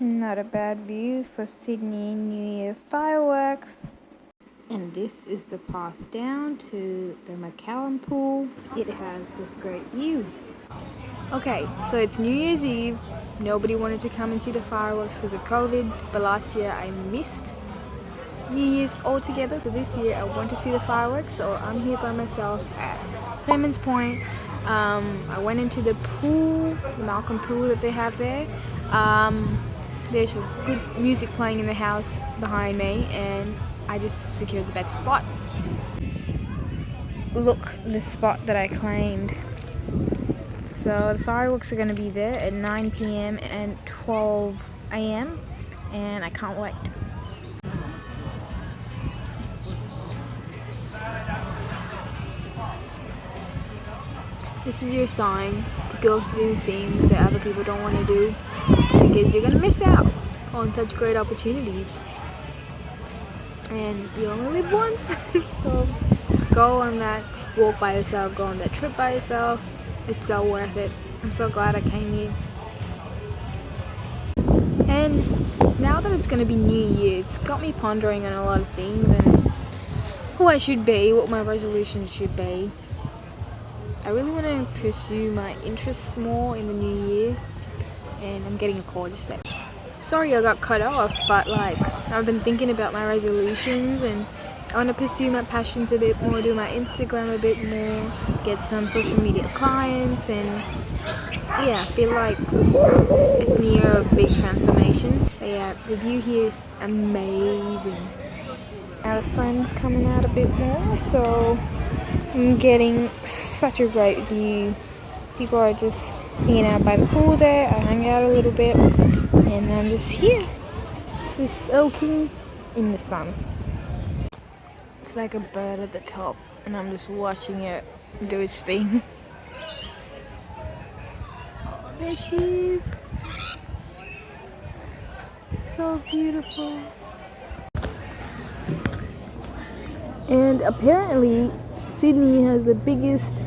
Not a bad view for Sydney New Year fireworks. And this is the path down to the Kaale pool. It has this great view. Okay, so it's New Year's Eve. Nobody wanted to come and see the fireworks because of COVID, but last year I missed New Year's altogether. So this year I want to see the fireworks, so I'm here by myself at Cremorne'S Point. I went into the pool, the Malcolm pool that they have there. There's good music playing in the house behind me, and I just secured the best spot. Look, the spot that I claimed. So the fireworks are going to be there at 9 p.m. and 12 a.m. and I can't wait. This is your sign to go through things that other people don't want to do, because you're going to miss out on such great opportunities. And you only live once. So go on that walk by yourself, go on that trip by yourself. It's so worth it. I'm so glad I came here. And now that it's going to be New Year, it's got me pondering on a lot of things and who I should be, what my resolutions should be. I really want to pursue my interests more in the new year, and I'm getting a call just a sec. Sorry I got cut off, but I've been thinking about my resolutions and I want to pursue my passions a bit more, do my Instagram a bit more, get some social media clients, and yeah, I feel like it's near a big transformation. But yeah, the view here is amazing. Now the sun's coming out a bit more, so I'm getting such a great view. People are just hanging out by the pool there. I hung out a little bit and I'm just here, just soaking in the sun. It's like a bird at the top and I'm just watching it do its thing. Oh, there she is. So beautiful. And apparently Sydney has the biggest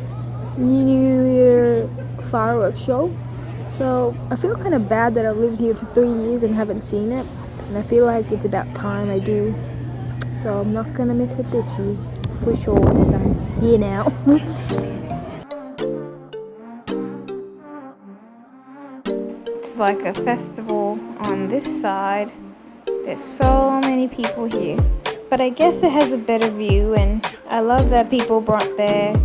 New Year fireworks show. So I feel kind of bad that I've lived here for 3 years and haven't seen it. And I feel like it's about time I do. So I'm not going to miss it this year for sure, because I'm here now. It's like a festival on this side. There's so many people here. But I guess it has a better view, and I love that people brought their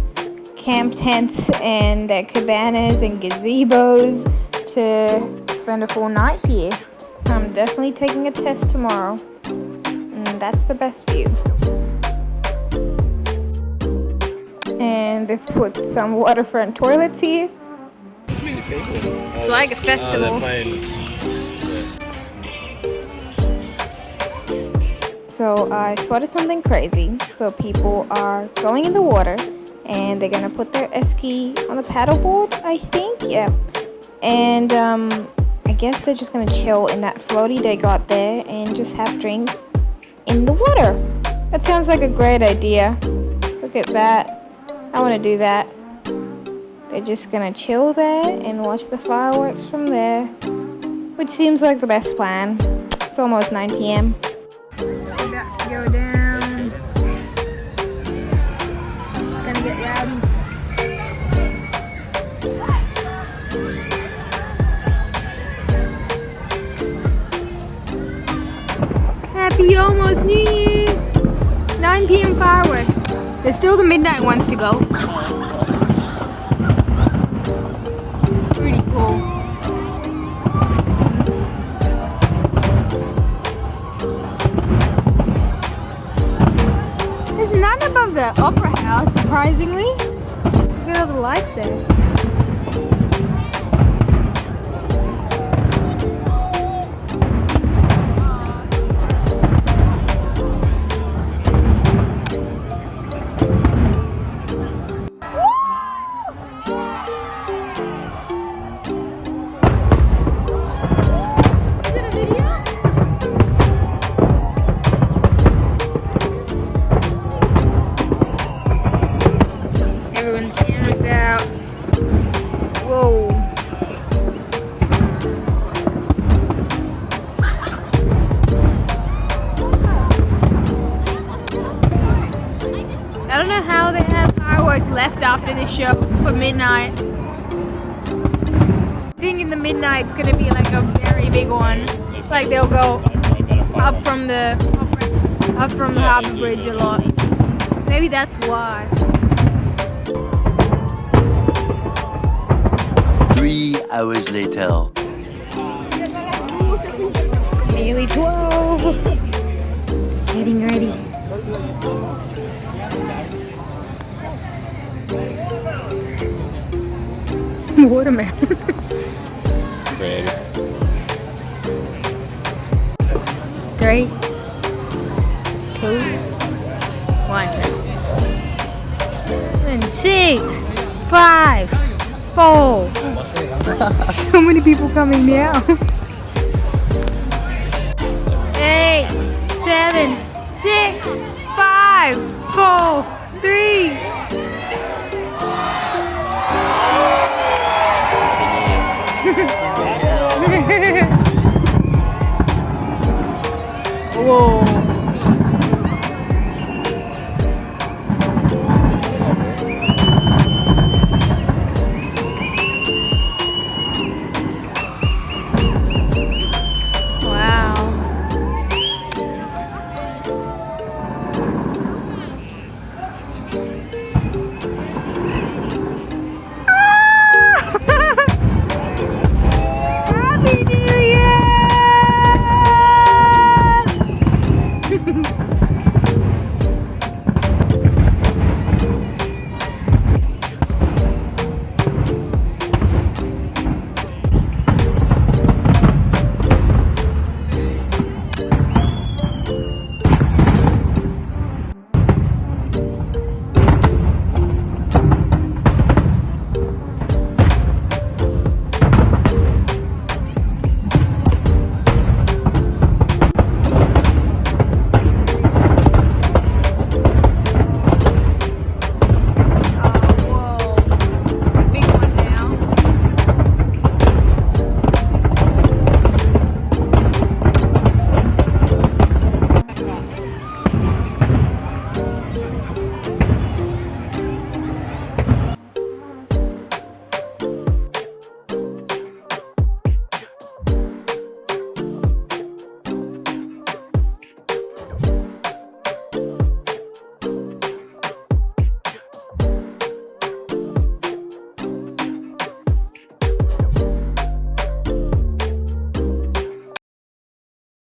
camp tents and their cabanas and gazebos to spend a full night here. I'm definitely taking a test tomorrow, and that's the best view. And they've put some waterfront toilets here. It's like a festival. So I spotted something crazy. So people are going in the water and they're gonna put their esky on the paddleboard, I think. Yeah. And I guess they're just gonna chill in that floaty they got there and just have drinks in the water. That sounds like a great idea. Look at that. I wanna do that. They're just gonna chill there and watch the fireworks from there, which seems like the best plan. It's almost 9 p.m. Go down. Gonna get rowdy. Happy almost New Year! 9 p.m. fireworks. There's still the midnight ones to go. Pretty cool. None above the opera house, surprisingly. Look at all the lights there. Is it a video? Everyone's camped out. left after the show for midnight. I think in the midnight it's gonna be like a very big one. Like they'll go up from the Harbour Bridge a lot. Maybe that's why. 3 hours later. Nearly 12. Getting ready. Watermelon. Red. 3, 2, 1. And 6, 5, 4. How many people coming now? 8, 7, 6, 5, 4, 3. Whoa.